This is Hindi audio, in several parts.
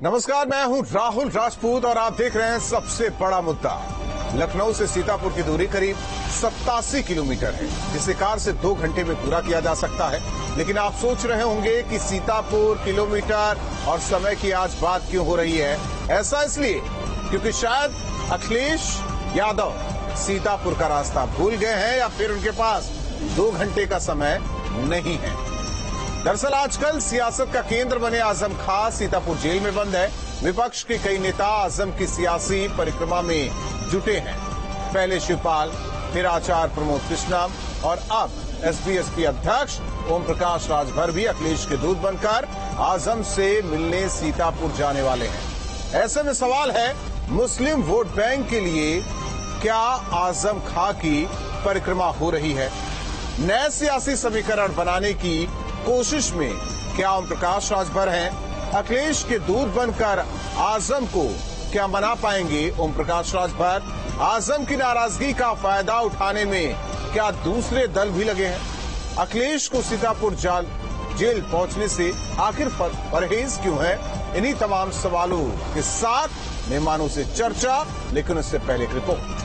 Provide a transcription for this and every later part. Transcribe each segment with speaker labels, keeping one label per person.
Speaker 1: नमस्कार, मैं हूं राहुल राजपूत और आप देख रहे हैं सबसे बड़ा मुद्दा। लखनऊ से सीतापुर की दूरी करीब 87 किलोमीटर है, जिसे कार से 2 घंटे में पूरा किया जा सकता है। लेकिन आप सोच रहे होंगे कि सीतापुर, किलोमीटर और समय की आज बात क्यों हो रही है। ऐसा इसलिए क्योंकि शायद अखिलेश यादव सीतापुर का रास्ता भूल गए हैं या फिर उनके पास 2 घंटे का समय नहीं है। दरअसल आजकल सियासत का केंद्र बने आजम खां सीतापुर जेल में बंद है। विपक्ष के कई नेता आजम की सियासी परिक्रमा में जुटे हैं। पहले शिवपाल, फिर आचार्य प्रमोद कृष्णा और अब एसपी अध्यक्ष ओम प्रकाश राजभर भी अखिलेश के दूत बनकर आजम से मिलने सीतापुर जाने वाले हैं। ऐसे में सवाल है, मुस्लिम वोट बैंक के लिए क्या आजम खां की परिक्रमा हो रही है? नए सियासी समीकरण बनाने की कोशिश में क्या ओम प्रकाश राजभर हैं? अखिलेश के दूत बनकर आजम को क्या मना पाएंगे ओम प्रकाश राजभर? आजम की नाराजगी का फायदा उठाने में क्या दूसरे दल भी लगे हैं? अखिलेश को सीतापुर जेल पहुंचने से आखिर परहेज क्यों है? इन्हीं तमाम सवालों के साथ मेहमानों से चर्चा, लेकिन उससे पहले एक रिपोर्ट।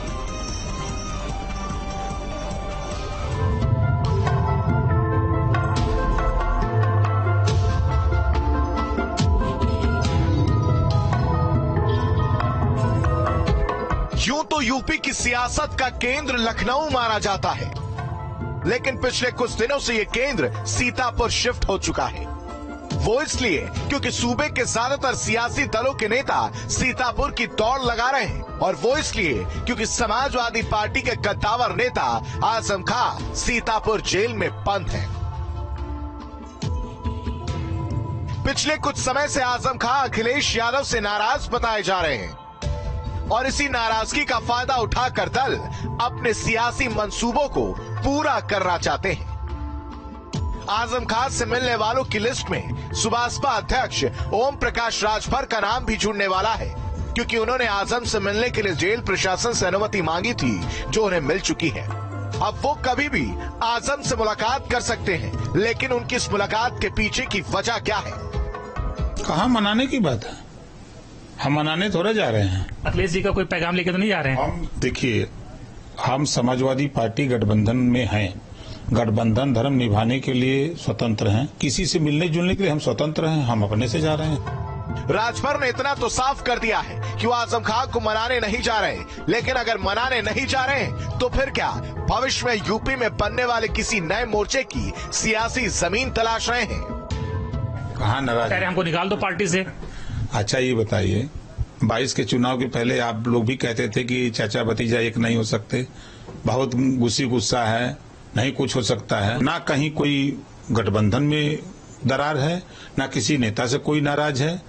Speaker 2: यूं तो यूपी की सियासत का केंद्र लखनऊ माना जाता है, लेकिन पिछले कुछ दिनों से यह केंद्र सीतापुर शिफ्ट हो चुका है। वो इसलिए क्योंकि सूबे के ज्यादातर सियासी दलों के नेता सीतापुर की दौड़ लगा रहे हैं, और वो इसलिए क्योंकि समाजवादी पार्टी के कद्दावर नेता आजम खां सीतापुर जेल में बंद हैं। पिछले कुछ समय से आजम खां अखिलेश यादव से नाराज बताए जा रहे हैं, और इसी नाराजगी का फायदा उठाकर दल अपने सियासी मंसूबों को पूरा करना चाहते हैं। आजम खान से मिलने वालों की लिस्ट में सुबासपा अध्यक्ष ओम प्रकाश राजभर का नाम भी जुड़ने वाला है, क्योंकि उन्होंने आजम से मिलने के लिए जेल प्रशासन से अनुमति मांगी थी, जो उन्हें मिल चुकी है। अब वो कभी भी आजम से मुलाकात कर सकते हैं, लेकिन उनकी इस मुलाकात के पीछे की वजह क्या है?
Speaker 3: कहाँ मनाने की बात है? हम मनाने थोड़ा जा रहे हैं।
Speaker 4: अखिलेश जी का कोई पैगाम लेके तो नहीं जा रहे हैं?
Speaker 3: हम देखिए, हम समाजवादी पार्टी गठबंधन में हैं। गठबंधन धर्म निभाने के लिए स्वतंत्र हैं। किसी से मिलने जुलने के लिए हम स्वतंत्र हैं। हम अपने से जा रहे हैं।
Speaker 2: राजभर ने इतना तो साफ कर दिया है कि वो आजम खां को मनाने नहीं जा रहे, लेकिन अगर मनाने नहीं जा रहे हैं तो फिर क्या भविष्य में यूपी में बनने वाले किसी नए मोर्चे की सियासी जमीन तलाश रहे हैं?
Speaker 3: कहाँ नाराज?
Speaker 4: हमको निकाल दो पार्टी से।
Speaker 3: अच्छा ये बताइए, 22 के चुनाव के पहले आप लोग भी कहते थे कि चाचा भतीजा एक नहीं हो सकते, बहुत गुस्सा है, नहीं कुछ हो सकता है। ना कहीं कोई गठबंधन में दरार है, ना किसी नेता से कोई नाराज है,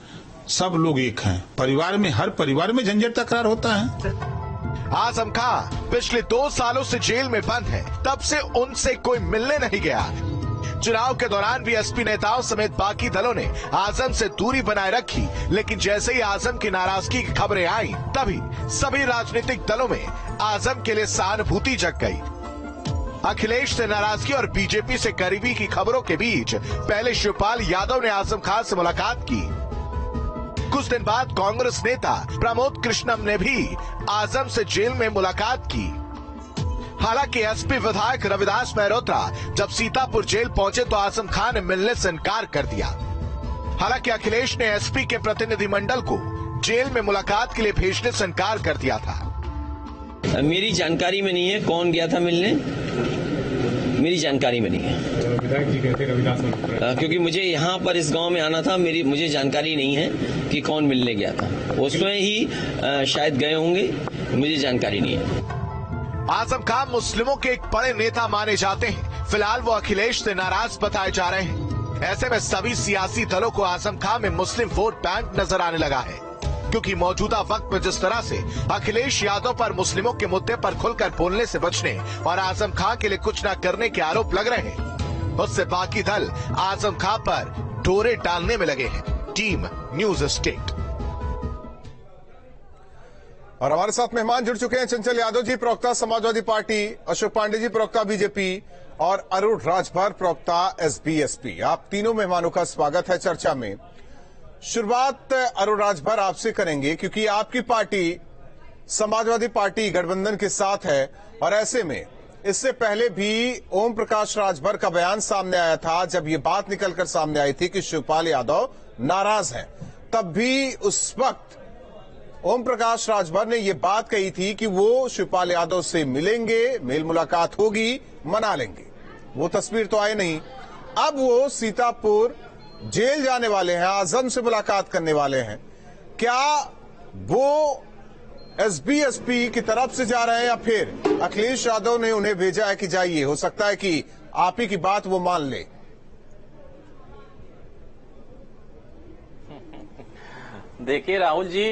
Speaker 3: सब लोग एक हैं। परिवार में, हर परिवार में झंझट तकरार होता है।
Speaker 2: आजम खां पिछले 2 सालों से जेल में बंद है, तब से उनसे कोई मिलने नहीं गया। चुनाव के दौरान भी एसपी नेताओं समेत बाकी दलों ने आजम से दूरी बनाए रखी, लेकिन जैसे ही आजम की नाराजगी की खबरें आई, तभी सभी राजनीतिक दलों में आजम के लिए सहानुभूति जग गई। अखिलेश से नाराजगी और बीजेपी से करीबी की खबरों के बीच पहले शिवपाल यादव ने आजम खां से मुलाकात की। कुछ दिन बाद कांग्रेस नेता प्रमोद कृष्णम ने भी आजम से जेल में मुलाकात की। हालांकि एसपी विधायक रविदास मेहरोत्रा जब सीतापुर जेल पहुंचे तो आजम खां ने मिलने से इनकार कर दिया। हालांकि अखिलेश ने एसपी के प्रतिनिधिमंडल को जेल में मुलाकात के लिए भेजने से इनकार कर दिया था।
Speaker 5: मेरी जानकारी में नहीं है कौन गया था मिलने, मेरी जानकारी में नहीं है।
Speaker 6: विधायक जी कहते रविदास मेहरोत्रा,
Speaker 5: क्योंकि मुझे यहाँ पर इस गांव में आना था, मुझे जानकारी नहीं है कि कौन मिलने गया था। वो स्वयं ही शायद गए होंगे, मुझे जानकारी नहीं है।
Speaker 2: आजम खां मुस्लिमों के एक बड़े नेता माने जाते हैं। फिलहाल वो अखिलेश से नाराज बताए जा रहे हैं। ऐसे में सभी सियासी दलों को आजम खां में मुस्लिम वोट बैंक नजर आने लगा है, क्योंकि मौजूदा वक्त में जिस तरह से अखिलेश यादव पर मुस्लिमों के मुद्दे पर खुलकर बोलने से बचने और आजम खां के लिए कुछ न करने के आरोप लग रहे हैं, उससे बाकी दल आजम खां पर डोरे डालने में लगे हैं। Team news state.
Speaker 1: और हमारे साथ मेहमान जुड़ चुके हैं, चंचल यादव जी प्रवक्ता समाजवादी पार्टी, अशोक पांडे जी प्रवक्ता बीजेपी और अरुण राजभर प्रवक्ता एसबीएसपी। आप तीनों मेहमानों का स्वागत है चर्चा में। शुरुआत अरुण राजभर आपसे करेंगे, क्योंकि आपकी पार्टी समाजवादी पार्टी गठबंधन के साथ है और ऐसे में इससे पहले भी ओम प्रकाश राजभर का बयान सामने आया था जब ये बात निकलकर सामने आई थी कि शिवपाल यादव नाराज हैं। तब भी उस वक्त ओम प्रकाश राजभर ने ये बात कही थी कि वो शिवपाल यादव से मिलेंगे, मेल मुलाकात होगी, मना लेंगे। वो तस्वीर तो आई नहीं। अब वो सीतापुर जेल जाने वाले हैं, आजम से मुलाकात करने वाले हैं। क्या वो एसपी की तरफ से जा रहे हैं या फिर अखिलेश यादव ने उन्हें भेजा है कि जाइए? हो सकता है कि आप ही की बात वो मान ले।
Speaker 7: देखिए राहुल जी,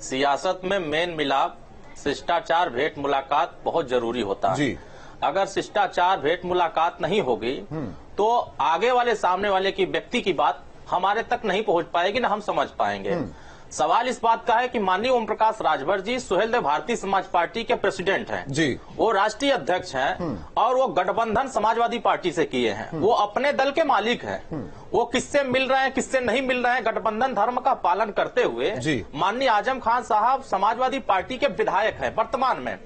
Speaker 7: सियासत में मेल मिलाप, शिष्टाचार, भेंट मुलाकात बहुत जरूरी होता है
Speaker 1: जी।
Speaker 7: अगर शिष्टाचार, भेंट मुलाकात नहीं होगी तो आगे वाले सामने वाले की व्यक्ति की बात हमारे तक नहीं पहुंच पाएगी, ना हम समझ पाएंगे। सवाल इस बात का है कि माननीय ओम प्रकाश राजभर जी सुहेलदेव भारतीय समाज पार्टी के प्रेसिडेंट हैं
Speaker 1: जी।
Speaker 7: वो राष्ट्रीय अध्यक्ष हैं और वो गठबंधन समाजवादी पार्टी से किए हैं। वो अपने दल के मालिक हैं। वो किससे मिल रहे हैं, किससे नहीं मिल रहे हैं, गठबंधन धर्म का पालन करते हुए माननीय आजम खान साहब समाजवादी पार्टी के विधायक हैं वर्तमान में,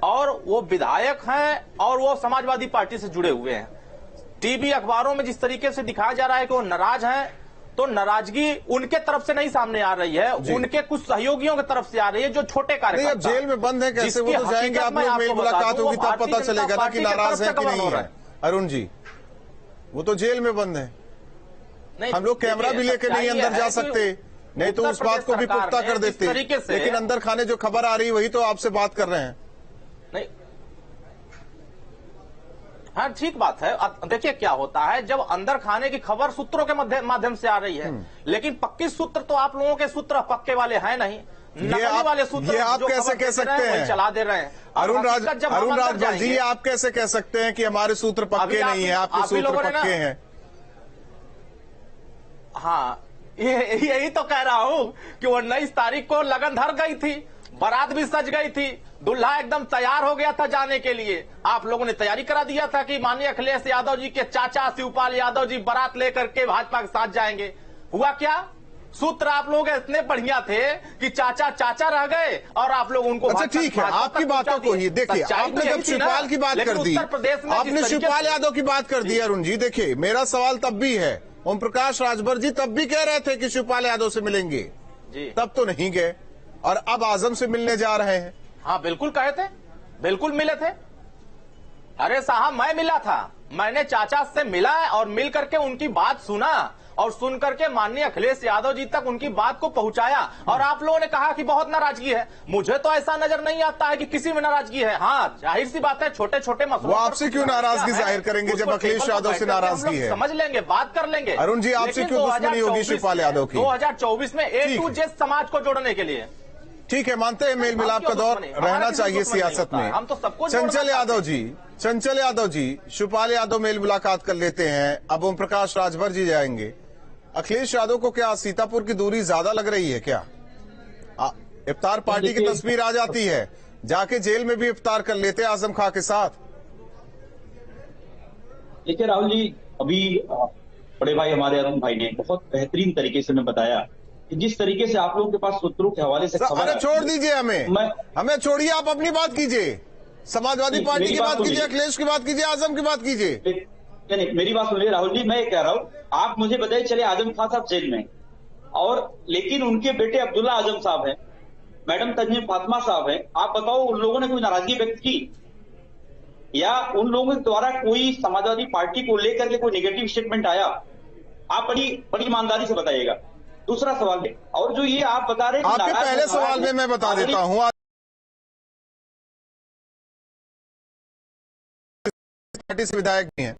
Speaker 7: और वो विधायक हैं और वो समाजवादी पार्टी से जुड़े हुए हैं। टीवी अखबारों में जिस तरीके से दिखाया जा रहा है कि वो नाराज हैं, तो नाराजगी उनके तरफ से नहीं सामने आ रही है, उनके कुछ सहयोगियों की तरफ से आ रही है जो छोटे कार्यकर्ता।
Speaker 1: अब जेल में बंद है, कैसे वो तो जाएंगे? आप लोग मेल मुलाकात होगी तब पता चलेगा ना कि नाराज है कि नहीं है। अरुण जी, वो तो जेल में बंद है। हम लोग कैमरा भी लेके नहीं अंदर जा सकते, नहीं तो उस बात को भी पुख्ता कर देते। लेकिन अंदर खाने जो खबर आ रही वही तो आपसे बात कर रहे हैं।
Speaker 7: नहीं, हाँ ठीक बात है। देखिए क्या होता है, जब अंदर खाने की खबर सूत्रों के माध्यम से आ रही है, लेकिन पक्की सूत्र तो आप लोगों के सूत्र पक्के वाले हैं नहीं। नकली वाले सूत्र
Speaker 1: आप कैसे कह सकते हैं?
Speaker 7: चला दे रहे हैं।
Speaker 1: अरुण राजभर जी, आप कैसे कह सकते हैं कि हमारे सूत्र पक्के नहीं है, आपके सूत्र पक्के हैं?
Speaker 7: हाँ, यही तो कह रहा हूँ कि वो 19 तारीख को लगन धर गई थी, बारात भी सज गई थी, दूल्हा एकदम तैयार हो गया था जाने के लिए। आप लोगों ने तैयारी करा दिया था कि माननीय अखिलेश यादव जी के चाचा शिवपाल यादव जी बारात लेकर के भाजपा के साथ जाएंगे। हुआ क्या? सूत्र आप लोग इतने बढ़िया थे कि चाचा रह गए और आप लोग उनको।
Speaker 1: अच्छा ठीक है, आपकी बातों को ही देखिए, आपने जब शिवपाल की बात कर दी, आपने शिवपाल यादव की बात कर दी। अरुण जी देखिए, मेरा सवाल तब भी है, ओम प्रकाश राजभर जी तब भी कह रहे थे कि शिवपाल यादव से मिलेंगे
Speaker 7: जी,
Speaker 1: तब तो नहीं गए और अब आजम से मिलने जा रहे हैं।
Speaker 7: हाँ बिल्कुल कहे थे, बिल्कुल मिले थे। अरे साहब, मैं मिला था, मैंने चाचा से मिला और मिल करके उनकी बात सुना और सुन करके माननीय अखिलेश यादव जी तक उनकी बात को पहुंचाया। और आप लोगों ने कहा कि बहुत नाराजगी है। मुझे तो ऐसा नजर नहीं आता है कि किसी में नाराजगी है। हाँ जाहिर सी बात है, छोटे छोटे मसलों
Speaker 1: वो आपसे क्यों नाराजगी जाहिर करेंगे जब अखिलेश यादव से नाराजगी है?
Speaker 7: समझ लेंगे, बात कर लेंगे।
Speaker 1: अरुण जी, आपसे क्यों दुश्मनी होगी शिवपाल यादव की?
Speaker 7: 2024 में A to Z समाज को जोड़ने के लिए।
Speaker 1: ठीक है, मानते हैं मेल मिलाप का दौर रहना चाहिए सियासत में।
Speaker 7: हम तो सबको
Speaker 1: चंचल यादव जी, शिवपाल यादव मेल मुलाकात कर लेते हैं, अब ओम प्रकाश राजभर जी जाएंगे। अखिलेश यादव को क्या सीतापुर की दूरी ज्यादा लग रही है क्या? इफ्तार पार्टी की तस्वीर आ जाती है, जाके जेल में भी इफ्तार कर लेते हैं आजम खां के साथ।
Speaker 8: देखिए राहुल जी, अभी बड़े भाई हमारे अरुण भाई ने बहुत बेहतरीन तरीके से हमें बताया कि जिस तरीके से आप लोगों के पास सूत्रों के हवाले से खबर है।
Speaker 1: छोड़ दीजिए, हमें छोड़िए, आप अपनी बात कीजिए, समाजवादी पार्टी की बात कीजिए, अखिलेश की बात कीजिए, आजम की बात कीजिए।
Speaker 8: नहीं, मेरी बात सुनिए राहुल जी, मैं ये कह रहा हूँ, आप मुझे बताइए, चले आजम खान साहब जेल में और लेकिन उनके बेटे अब्दुल्ला आजम साहब हैं, मैडम तंजीम फातिमा साहब हैं, आप बताओ उन लोगों ने कोई नाराजगी व्यक्त की या उन लोगों के द्वारा कोई समाजवादी पार्टी को लेकर के कोई नेगेटिव स्टेटमेंट आया? आप बड़ी ईमानदारी से बताइएगा। दूसरा सवाल है, और जो ये आप बता रहे हैं,
Speaker 1: आपके पहले सवाल में मैं बता देता हूँ, पार्टी से विधायक भी हैं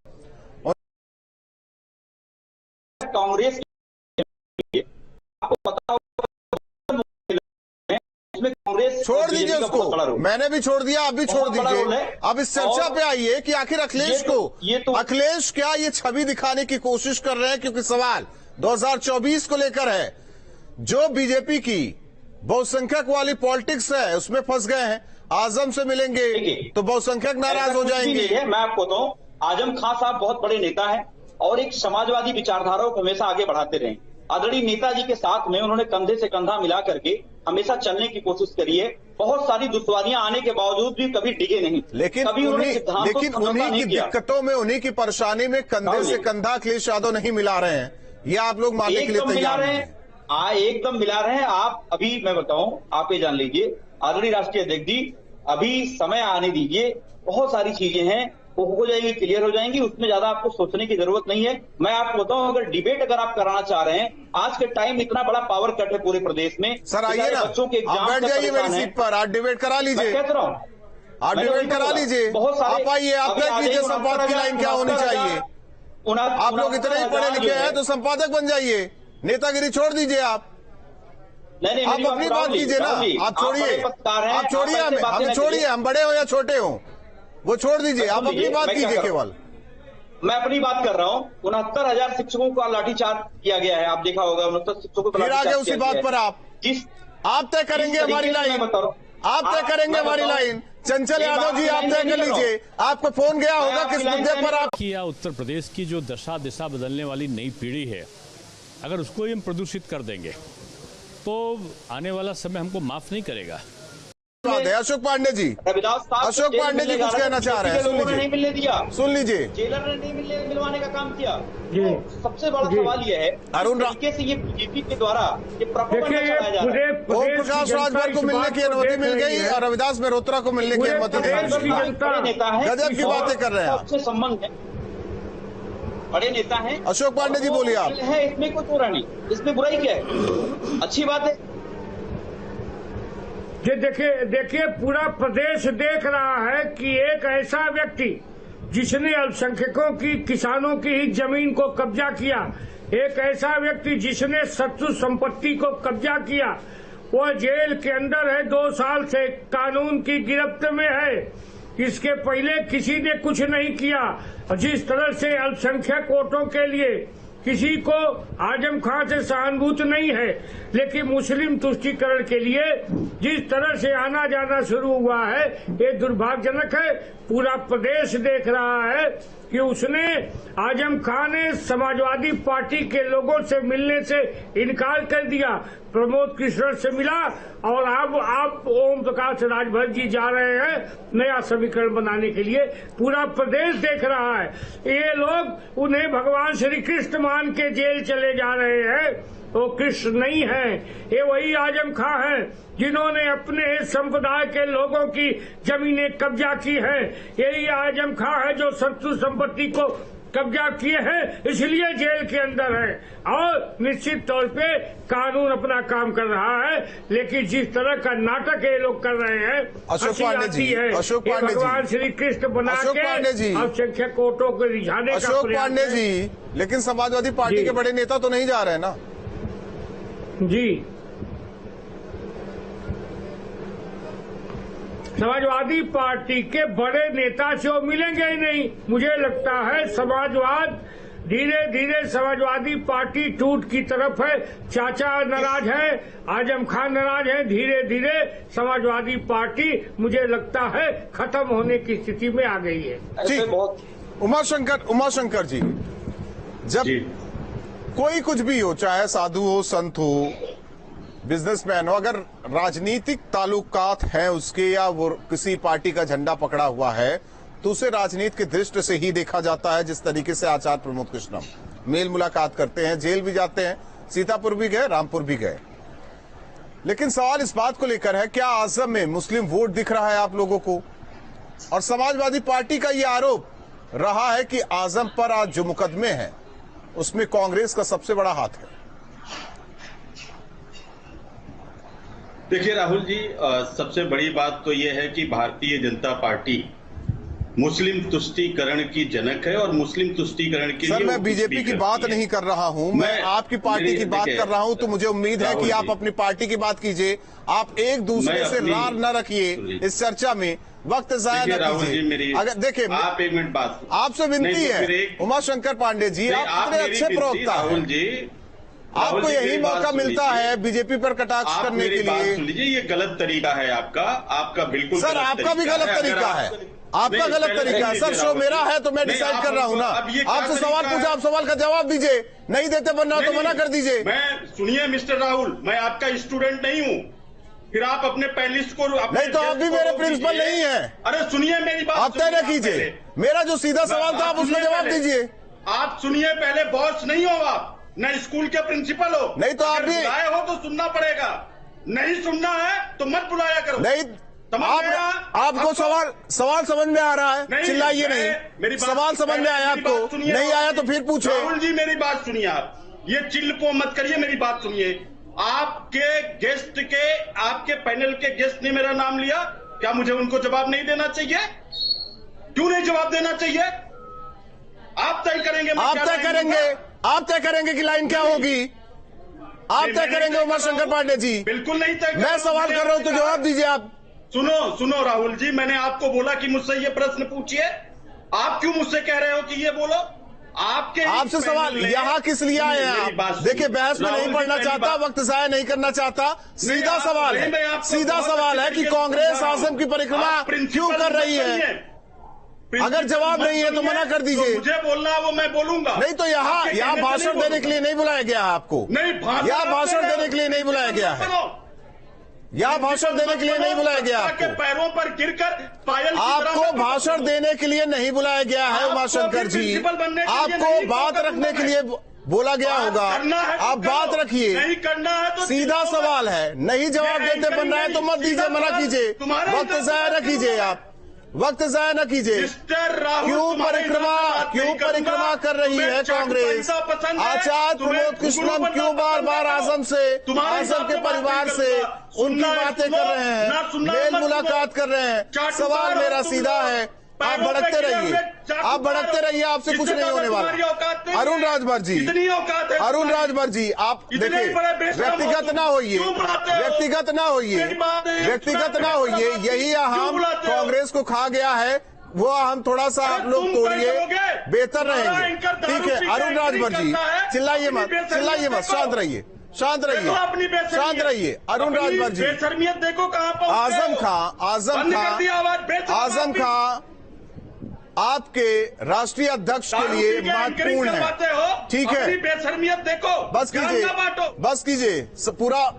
Speaker 8: कांग्रेस, आपको पता उसमें कांग्रेस।
Speaker 1: छोड़ दीजिए उसको, मैंने भी छोड़ दिया, आप भी छोड़ दीजिए। अब इस चर्चा पे आइए कि आखिर अखिलेश क्या ये छवि दिखाने की कोशिश कर रहे हैं? क्योंकि सवाल 2024 को लेकर है, जो बीजेपी की बहुसंख्यक वाली पॉलिटिक्स है उसमें फंस गए हैं। आजम से मिलेंगे तो बहुसंख्यक नाराज हो जाएंगे।
Speaker 8: मैं आपको तो आजम खान साहब बहुत बड़े नेता हैं और एक समाजवादी विचारधारा को हमेशा आगे बढ़ाते रहे। आदरणीय नेताजी के साथ में उन्होंने कंधे से कंधा मिला करके हमेशा चलने की कोशिश करी है। बहुत सारी दुश्वारियां आने के बावजूद भी कभी डिगे नहीं,
Speaker 1: लेकिन
Speaker 8: कभी
Speaker 1: उन्हीं की दिक्कतों में, उन्हीं की परेशानी में कंधे से कंधा अखिलेश यादव नहीं मिला रहे हैं, ये आप लोग मानने के लिए तैयार नहीं हैं?
Speaker 8: एकदम मिला रहे हैं। आप अभी मैं बताऊं, आप ये जान लीजिए आदरणीय राष्ट्रीय अध्यक्ष जी, अभी समय आने दीजिए, बहुत सारी चीजें हैं वो हो जाएंगी, क्लियर हो जाएंगी, उसमें ज्यादा आपको सोचने की जरूरत नहीं है। मैं आपको बताऊं, अगर डिबेट अगर आप कराना चाह रहे हैं, आज के टाइम इतना बड़ा पावर कट है पूरे प्रदेश में।
Speaker 1: सर आइए ना,
Speaker 8: बच्चों के
Speaker 1: आप बैठ जाइए मेरी सीट पर, आप डिबेट करा लीजिए, आप डिबेट करा लीजिए, आप आइए, आप तय कीजिए संवाद की लाइन क्या होनी चाहिए। आप लोग इतने ही पढ़े लिखे हैं तो संपादक बन जाइए, नेतागिरी छोड़ दीजिए। आप आप अपनी बात कीजिए ना, आप छोड़िए, आप छोड़िए, हमें छोड़िए, हम बड़े हो या छोटे हो वो छोड़ दीजिए, आप अपनी बात कीजिए केवल।
Speaker 8: मैं अपनी बात कर रहा हूँ। 69,000 शिक्षकों का लाठीचार्ज किया गया है, आप देखा होगा। 69 शिक्षकों को
Speaker 1: फिर आगे उसी बात पर आप तय करेंगे हमारी लाइन, आप तय करेंगे हमारी लाइन। चंचल यादव जी, आप तय कर लीजिए, आपको फोन गया होगा किस मुद्दे पर आप
Speaker 9: किया। उत्तर प्रदेश की जो दशा दिशा बदलने वाली नई पीढ़ी है, अगर उसको हम प्रदूषित कर देंगे तो आने वाला समय हमको माफ नहीं करेगा।
Speaker 1: अशोक पांडे जी, अशोक पांडे जी कुछ कहना चाह रहे हैं, सुन लीजिए,
Speaker 8: नहीं मिलने दिया,
Speaker 1: सुन लीजिए।
Speaker 8: जेलर ने नहीं मिलवाने का काम किया। तो सबसे बड़ा सवाल यह है,
Speaker 1: अरुण
Speaker 8: तरीके से ये बीजेपी के द्वारा ये प्रोपेगेंडा चलाया जा रहा है।
Speaker 1: ओम प्रकाश राजभर को मिलने की अनुमति मिल गई और रविदास मेहरोत्रा को मिलने की अनुमति नहीं मिली।
Speaker 8: नेता है,
Speaker 1: गजब की बातें कर रहे हैं आप।
Speaker 8: संबंध है, बड़े नेता हैं।
Speaker 1: अशोक पांडे जी बोलिए आप।
Speaker 8: है, इसमें कोई बुरा नहीं, इसमें बुराई क्या है, अच्छी बात है।
Speaker 10: ये देखिए पूरा प्रदेश देख रहा है कि एक ऐसा व्यक्ति जिसने अल्पसंख्यकों की, किसानों की ही जमीन को कब्जा किया, एक ऐसा व्यक्ति जिसने शत्रु संपत्ति को कब्जा किया, वो जेल के अंदर है, 2 साल से कानून की गिरफ्त में है। इसके पहले किसी ने कुछ नहीं किया। जिस तरह से अल्पसंख्यक वोटों के लिए किसी को आजम खान से सहानुभूति नहीं है, लेकिन मुस्लिम तुष्टीकरण के लिए जिस तरह से आना जाना शुरू हुआ है, ये दुर्भाग्यजनक है। पूरा प्रदेश देख रहा है कि उसने, आजम खान ने समाजवादी पार्टी के लोगों से मिलने से इनकार कर दिया, प्रमोद कृष्ण से मिला, और अब आप ओम प्रकाश राजभर जी जा रहे हैं नया समीकरण बनाने के लिए। पूरा प्रदेश देख रहा है, ये लोग उन्हें भगवान श्री कृष्ण मान के जेल चले जा रहे हैं। वो कृष्ण नहीं है, ये वही आजम खां हैं जिन्होंने अपने संप्रदाय के लोगों की जमीनें कब्जा की हैं। यही आजम खां है जो शत्रु संपत्ति को कब्जा किए हैं, इसलिए जेल के अंदर है। और निश्चित तौर पे कानून अपना काम कर रहा है, लेकिन जिस तरह का नाटक ये लोग कर रहे हैं,
Speaker 1: अशोक पांडे जी, अशोक पांडे जी,
Speaker 10: भगवान श्री कृष्ण बना के अल्पसंख्यक वोटों को रिझाने का
Speaker 1: अशोक पांडे जी, लेकिन समाजवादी पार्टी के बड़े नेता तो नहीं जा रहे ना
Speaker 10: जी। समाजवादी पार्टी के बड़े नेता से वो मिलेंगे ही नहीं। मुझे लगता है समाजवाद धीरे धीरे, समाजवादी पार्टी टूट की तरफ है। चाचा नाराज है, आजम खान नाराज है, धीरे धीरे समाजवादी पार्टी मुझे लगता है खत्म होने की स्थिति में आ गई है।
Speaker 1: उमाशंकर जी, जब कोई कुछ भी हो, चाहे साधु हो, संत हो, बिजनेसमैन हो, अगर राजनीतिक ताल्लुकात हैं उसके, या वो किसी पार्टी का झंडा पकड़ा हुआ है, तो उसे राजनीति की दृष्टि से ही देखा जाता है। जिस तरीके से आचार्य प्रमोद कृष्णम मेल मुलाकात करते हैं, जेल भी जाते हैं, सीतापुर भी गए, रामपुर भी गए। लेकिन सवाल इस बात को लेकर है, क्या आजम में मुस्लिम वोट दिख रहा है आप लोगों को? और समाजवादी पार्टी का यह आरोप रहा है कि आजम पर आज जो मुकदमे हैं उसमें कांग्रेस का सबसे बड़ा हाथ है।
Speaker 11: देखिए राहुल जी, सबसे बड़ी बात तो यह है कि भारतीय जनता पार्टी मुस्लिम तुष्टीकरण की जनक है, और मुस्लिम तुष्टीकरण के लिए
Speaker 1: मैं बीजेपी की बात नहीं कर रहा हूं, मैं आपकी पार्टी की बात कर रहा हूं। तो मुझे उम्मीद है कि आप अपनी पार्टी की बात कीजिए, आप एक दूसरे से रार न रखिए इस चर्चा में, वक्त जाया न कीजिए। अगर देखिए,
Speaker 11: आप एक मिनट बात,
Speaker 1: आपसे विनती है उमाशंकर पांडे जी, आप इतने अच्छे प्रवक्ता हैं,
Speaker 11: राहुल जी,
Speaker 1: आपको यही मौका मिलता है बीजेपी पर कटाक्ष करने के लिए।
Speaker 11: सुन लीजिए, ये गलत तरीका है आपका बिल्कुल
Speaker 1: सर, आपका भी गलत तरीका है, आपका गलत तरीका है सर। शो मेरा है तो मैं डिसाइड कर रहा हूँ ना। आपसे सवाल पूछा, आप सवाल का जवाब दीजिए। नहीं देते बनना तो मना कर दीजिए।
Speaker 11: मैं सुनिए मिस्टर राहुल, मैं आपका स्टूडेंट नहीं हूँ, फिर आप अपने पैनलिस्ट को
Speaker 1: नहीं तो आप भी मेरे प्रिंसिपल नहीं है।
Speaker 11: अरे सुनिए मेरी बात,
Speaker 1: आप तय न कीजिए। मेरा जो सीधा सवाल था आप उसमें जवाब दीजिए।
Speaker 11: आप सुनिए पहले, बॉस नहीं हो आप, न स्कूल के प्रिंसिपल हो।
Speaker 1: नहीं तो आप भी
Speaker 11: बुलाए हो तो सुनना पड़ेगा, नहीं सुनना है तो मत बुलाया करो।
Speaker 1: नहीं आपको सवाल समझ में आ रहा है, चिल्लाइए नहीं। सवाल समझ में आया आपको? नहीं आया तो फिर पूछो।
Speaker 11: राहुल जी मेरी बात सुनिए, आप ये चिल्लपो मत करिए, मेरी बात सुनिए। आपके गेस्ट के, आपके पैनल के गेस्ट ने मेरा नाम लिया, क्या मुझे उनको जवाब नहीं देना चाहिए? क्यों नहीं जवाब देना चाहिए? आप तय करेंगे,
Speaker 1: आप तय करेंगे, आप तय करेंगे कि लाइन क्या होगी। आप तय करेंगे उमा शंकर पांडे जी।
Speaker 11: बिल्कुल नहीं तय।
Speaker 1: मैं सवाल कर रहा हूं तो जवाब दीजिए आप।
Speaker 11: सुनो राहुल जी, मैंने आपको बोला कि मुझसे ये प्रश्न पूछिए, आप क्यों मुझसे कह रहे हो कि ये बोलो? आपसे सवाल यहाँ किस लिए आए हैं आप? देखिए बहस में नहीं पढ़ना चाहता, वक्त जाया नहीं करना चाहता। सीधा सवाल है, सीधा सवाल है कि कांग्रेस आजम की परिक्रमा क्यों कर रही है। अगर जवाब नहीं है तो मना कर दीजिए। मुझे बोलना है वो मैं बोलूंगा।
Speaker 1: नहीं तो यहाँ भाषण देने के लिए नहीं बुलाया गया है आपको।
Speaker 11: नहीं,
Speaker 1: यहाँ भाषण देने के लिए नहीं बुलाया गया है। यहाँ भाषण देने के लिए नहीं बुलाया गया आपको।
Speaker 11: पैरों पर गिरकर पायल,
Speaker 1: आपको भाषण देने के लिए नहीं बुलाया गया है उमाशंकर जी। आपको बात रखने के लिए बोला गया होगा, आप बात रखिए।
Speaker 11: नहीं करना है तो
Speaker 1: सीधा सवाल है, नहीं जवाब देते बन रहा है तो मत दीजिए, मना कीजिए। वक्त जाया न कीजिए, आप वक्त जाया न कीजिए। क्यों परिक्रमा कर रही है कांग्रेस? आचार्य प्रमोद कृष्णन क्यों बार बार आजम के परिवार से उनकी बातें कर रहे हैं, मेल मुलाकात कर रहे हैं? सवाल मेरा सीधा है, आप भड़कते रहिए, आपसे कुछ नहीं होने वाला। अरुण राजभर जी, आप देखिए, व्यक्तिगत ना होइए। यही हम कांग्रेस को खा गया है, वो हम थोड़ा सा आप लोग तोड़िए, बेहतर रहेंगे। ठीक है अरुण राजभर जी, चिल्लाइए मत, शांत रहिए। अरुण राजभर जी,
Speaker 11: देखो कहां
Speaker 1: आजम खां आपके राष्ट्रीय अध्यक्ष के लिए महत्वपूर्ण है। ठीक है,
Speaker 11: बेशर्मियत देखो,
Speaker 1: बस कीजिए।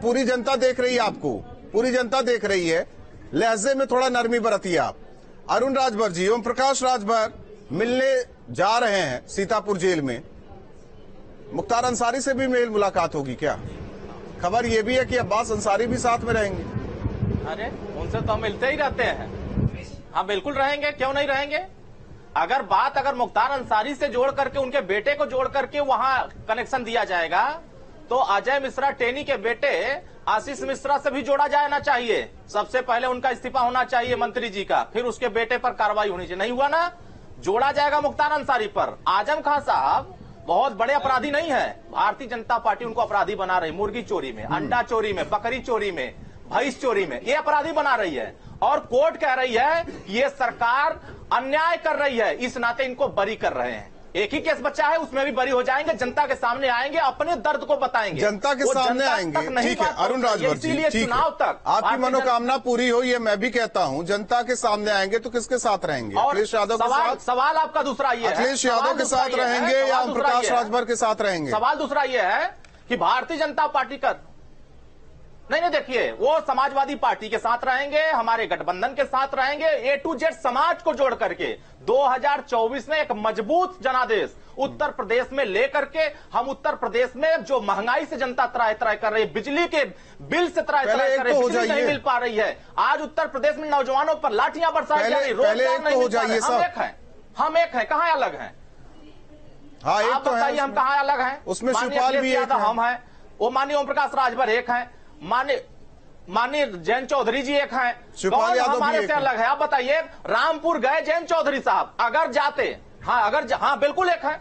Speaker 1: पूरी जनता देख रही है आपको, पूरी जनता देख रही है। लहजे में थोड़ा नरमी बरतिए आप। अरुण राजभर जी, ओम प्रकाश राजभर मिलने जा रहे हैं सीतापुर जेल में। मुख्तार अंसारी से भी मेल मुलाकात होगी क्या? खबर यह भी है कि अब्बास अंसारी भी साथ में रहेंगे।
Speaker 7: अरे उनसे तो हम मिलते ही रहते हैं। हाँ बिल्कुल रहेंगे, क्यों नहीं रहेंगे। अगर मुख्तार अंसारी से जोड़ करके उनके बेटे को जोड़ करके वहां कनेक्शन दिया जाएगा तो अजय मिश्रा टेनी के बेटे आशीष मिश्रा से भी जोड़ा जाना चाहिए। सबसे पहले उनका इस्तीफा होना चाहिए मंत्री जी का, फिर उसके बेटे पर कार्रवाई होनी चाहिए। नहीं हुआ ना, जोड़ा जाएगा मुख्तार अंसारी पर। आजम खान साहब बहुत बड़े अपराधी नहीं है, भारतीय जनता पार्टी उनको अपराधी बना रही। मुर्गी चोरी में, अंडा चोरी में, बकरी चोरी में, भैंस चोरी में, ये अपराधी बना रही है। और कोर्ट कह रही है ये सरकार अन्याय कर रही है, इस नाते इनको बरी कर रहे हैं। एक ही केस बचा है, उसमें भी बरी हो जाएंगे, जनता के सामने आएंगे, अपने दर्द को बताएंगे,
Speaker 1: जनता के सामने आएंगे। ठीक है अरुण राजभर जी,
Speaker 7: चुनाव तक
Speaker 1: आपकी मनोकामना पूरी हो, ये मैं भी कहता हूं। जनता के सामने आएंगे तो किसके साथ रहेंगे? अखिलेश यादव के साथ?
Speaker 7: सवाल आपका दूसरा ये है,
Speaker 1: अखिलेश यादव के साथ रहेंगे या ओम प्रकाश राजभर के साथ रहेंगे?
Speaker 7: सवाल दूसरा ये है कि भारतीय जनता पार्टी का नहीं देखिए, वो समाजवादी पार्टी के साथ रहेंगे, हमारे गठबंधन के साथ रहेंगे, A to Z समाज को जोड़ करके 2024 में एक मजबूत जनादेश उत्तर प्रदेश में लेकर के हम उत्तर प्रदेश में जो महंगाई से जनता त्राय कर रही है, बिजली के बिल से त्राय कर रही है, बिजली नहीं मिल पा रही है। आज उत्तर प्रदेश में नौजवानों पर लाठियां बरसाई जा रही, रोजगार नहीं मिल पा रहा। हम एक हैं, कहां अलग हैं? आप बताइए हम कहां अलग हैं?
Speaker 1: उसमें शिवपाल भी
Speaker 7: हम हैं, वो माननीय ओम प्रकाश राजभर एक हैं, माननीय जयंत चौधरी जी एक हैं, कौन हमारे से अलग है? आप बताइए। रामपुर गए जयंत चौधरी साहब, अगर जाते, हाँ बिल्कुल एक है,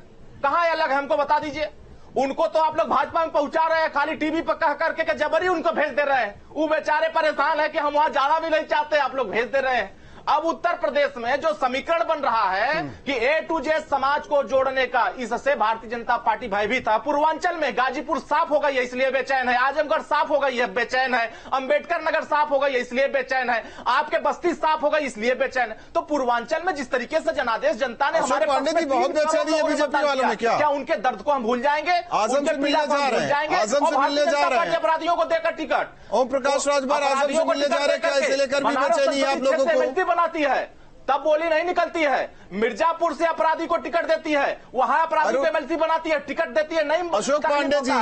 Speaker 7: कहां अलग है हमको बता दीजिए। उनको तो आप लोग भाजपा में पहुंचा रहे हैं, खाली टीवी पर कह करके जबरी उनको भेज दे रहे हैं। वो बेचारे परेशान है कि हम वहां जाना भी नहीं चाहते, आप लोग भेज दे रहे हैं। अब उत्तर प्रदेश में जो समीकरण बन रहा है कि ए टू जेड समाज को जोड़ने का, इससे भारतीय जनता पार्टी भयभीत था। पूर्वांचल में गाजीपुर साफ हो गई है इसलिए बेचैन है, आजमगढ़ साफ हो गई है बेचैन है, अंबेडकर नगर साफ हो गई है इसलिए बेचैन है, आपके बस्ती साफ हो गई इसलिए बेचैन है। तो पूर्वांचल में जिस तरीके से जनादेश जनता ने हमारे
Speaker 1: बहुत बेचैनी है बीजेपी वालों में, क्या
Speaker 7: उनके दर्द को हम भूल जाएंगे?
Speaker 1: आजम से मिलने जा रहे हैं, आजम से मिलने जा रहे हैं,
Speaker 7: अपराधियों को देकर टिकट।
Speaker 1: ओम प्रकाश राजभर आजम से मिलने जा रहे हैं, क्या इसे लेकर भी बेचैनी है आप लोगों को?
Speaker 7: बनाती है तब बोली नहीं निकलती है। मिर्जापुर से अपराधी को टिकट देती है, वहां अपराधी को एमएलसी बनाती है, टिकट देती है, नहीं।
Speaker 1: अशोक पांडे जी,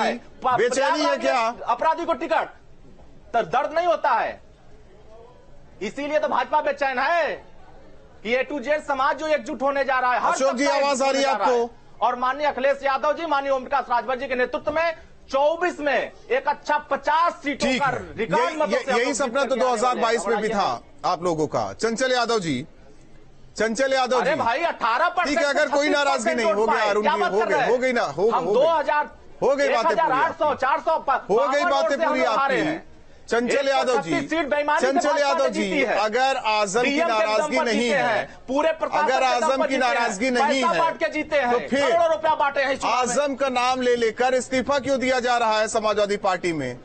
Speaker 1: बेचैनी है क्या?
Speaker 7: अपराधी को टिकट तो दर्द नहीं होता है, इसीलिए तो भाजपा बेचैन है कि ए टू जेड समाज जो एकजुट होने जा रहा है।
Speaker 1: अशोक जी, आवाज आ रही है आपको?
Speaker 7: और माननीय अखिलेश यादव जी, माननीय ओम प्रकाश राजभर जी के नेतृत्व में 24 में एक अच्छा 50 सीटों का रिकॉर्ड,
Speaker 1: यही सपना तो 2022 में भी था आप लोगों का। चंचल यादव जी, चंचल यादव जी,
Speaker 7: भाई 18%,
Speaker 1: ठीक है, अगर कोई नाराजगी नहीं हो गया अरुण जी, हो गई ना, हो गई बातें पूरी,
Speaker 7: 1800 400
Speaker 1: हो गई बातें पूरी आपकी। चंचल यादव जी, चंचल यादव जी, अगर आजम की नाराजगी नहीं है,
Speaker 7: पूरे
Speaker 1: अगर आजम की नाराजगी नहीं है तो फिर
Speaker 7: रुपया बांटे हैं,
Speaker 1: आजम का नाम ले लेकर इस्तीफा क्यों दिया जा रहा है समाजवादी पार्टी में?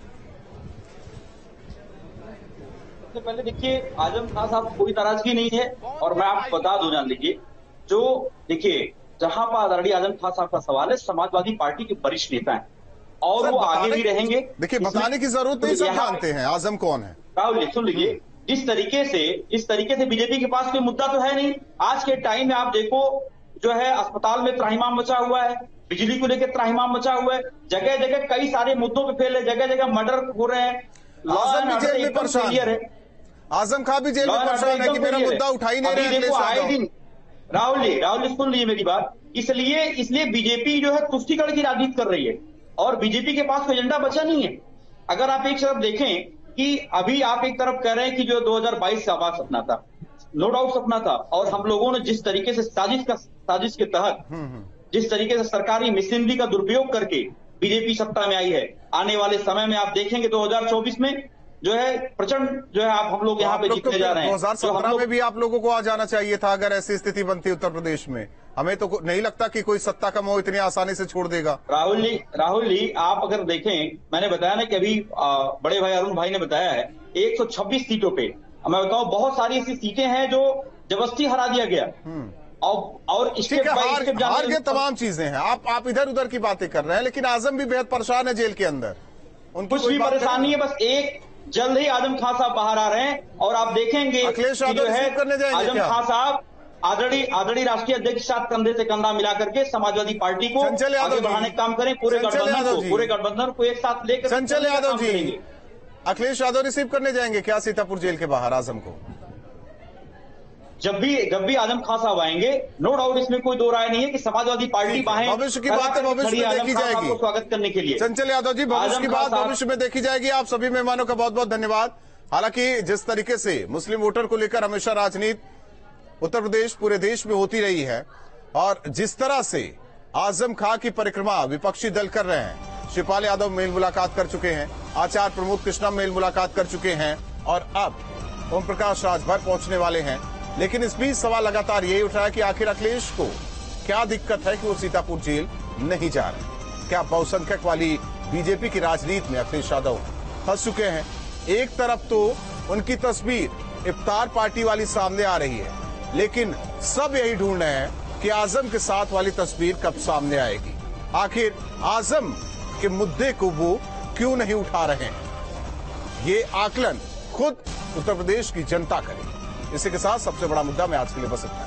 Speaker 8: सबसे पहले देखिए, आजम खान साहब कोई नाराजगी नहीं है, और मैं आपको बता दूं, जान लीजिए, जो देखिए जहां पर आदरणीय आजम खान साहब का सवाल है, समाजवादी पार्टी के वरिष्ठ नेता हैं और वो आगे भी रहेंगे।
Speaker 1: देखिए, बताने की जरूरत नहीं, सब जानते हैं आजम कौन है।
Speaker 8: राहुल जी सुन लीजिए, इस तरीके से बीजेपी के पास कोई मुद्दा तो है नहीं। आज के टाइम में आप देखो, जो है अस्पताल में त्राहिमाम मचा हुआ है, बिजली को लेकर त्राहिमाम मचा हुआ है, जगह जगह कई सारे मुद्दों पे फैले, जगह जगह मर्डर हो रहे हैं,
Speaker 1: आजम भी जेल में परेशान है, आजम खान भी जेल में परेशान है कि मेरा मुद्दा उठा ही नहीं रहे।
Speaker 8: राहुल जी सुन लीजिए मेरी बात, इसलिए बीजेपी जो है तुष्टीकरण की राजनीति कर रही है और बीजेपी के पास कोई एजेंडा बचा नहीं है। अगर आप एक तरफ देखें कि अभी आप एक तरफ कह रहे हैं कि जो 2022 का आवाज सपना था, नो डाउट सपना था, और हम लोगों ने जिस तरीके से साजिश के तहत जिस तरीके से सरकारी मशीनरी का दुरुपयोग करके बीजेपी सत्ता में आई है, आने वाले समय में आप देखेंगे 2024 में जो है प्रचंड जो है आप हम लोग यहाँ पे जीतने जा रहे हैं।
Speaker 1: 2017 में भी आप लोगों को आ जाना चाहिए था अगर ऐसी स्थिति बनती उत्तर प्रदेश में। हमें तो नहीं लगता कि कोई सत्ता का मोह इतनी आसानी से छोड़ देगा।
Speaker 8: राहुल जी आप अगर देखें, मैंने बताया ना कि अभी बड़े भाई अरुण भाई ने बताया है 126 सीटों पे, मैं बताऊं बहुत सारी ऐसी सीटें हैं जो जबरदस्ती हरा दिया गया और
Speaker 1: हार के तमाम चीजें हैं। आप इधर उधर की बातें कर रहे हैं, लेकिन आजम भी बेहद परेशान है जेल के अंदर।
Speaker 8: कुछ भी परेशानी है, बस एक जल्द ही आजम खान साहब बाहर आ रहे हैं और आप देखेंगे
Speaker 1: अखिलेश
Speaker 8: जो है आजम खान साहब आदरणीय राष्ट्रीय अध्यक्ष के साथ कंधे से कंधा मिला करके समाजवादी पार्टी को आगे बढ़ाने का काम करें, पूरे गठबंधन को एक साथ लेकर।
Speaker 1: चंचल यादव जी, अखिलेश यादव रिसीव करने जाएंगे क्या सीतापुर जेल के बाहर आजम को?
Speaker 8: जब भी आजम खान साहब आएंगे, नो डाउट इसमें कोई दो राय नहीं है कि समाजवादी पार्टी बाहें
Speaker 1: भविष्य की बात भविष्य में देखी जाएगी,
Speaker 8: स्वागत करने के लिए।
Speaker 1: चंचल यादव जी, भविष्य की बात भविष्य में देखी जाएगी। आप सभी मेहमानों का बहुत बहुत धन्यवाद। हालांकि जिस तरीके से मुस्लिम वोटर को लेकर हमेशा राजनीति उत्तर प्रदेश पूरे देश में होती रही है और जिस तरह से आजम खां की परिक्रमा विपक्षी दल कर रहे हैं, शिवपाल यादव मेल मुलाकात कर चुके हैं, आचार्य प्रमोद कृष्णा मेल मुलाकात कर चुके हैं और अब ओम प्रकाश राजभर पहुंचने वाले हैं। लेकिन इस बीच सवाल लगातार यही उठ रहा है कि आखिर अखिलेश को क्या दिक्कत है कि वो सीतापुर जेल नहीं जा रहे? क्या बहुसंख्यक वाली बीजेपी की राजनीति में अखिलेश यादव फंस चुके हैं? एक तरफ तो उनकी तस्वीर इफ्तार पार्टी वाली सामने आ रही है, लेकिन सब यही ढूंढ रहे हैं कि आजम के साथ वाली तस्वीर कब सामने आएगी। आखिर आजम के मुद्दे को वो क्यों नहीं उठा रहे हैं? ये आकलन खुद उत्तर प्रदेश की जनता करे। इसी के साथ सबसे बड़ा मुद्दा में आज के लिए बस इतना।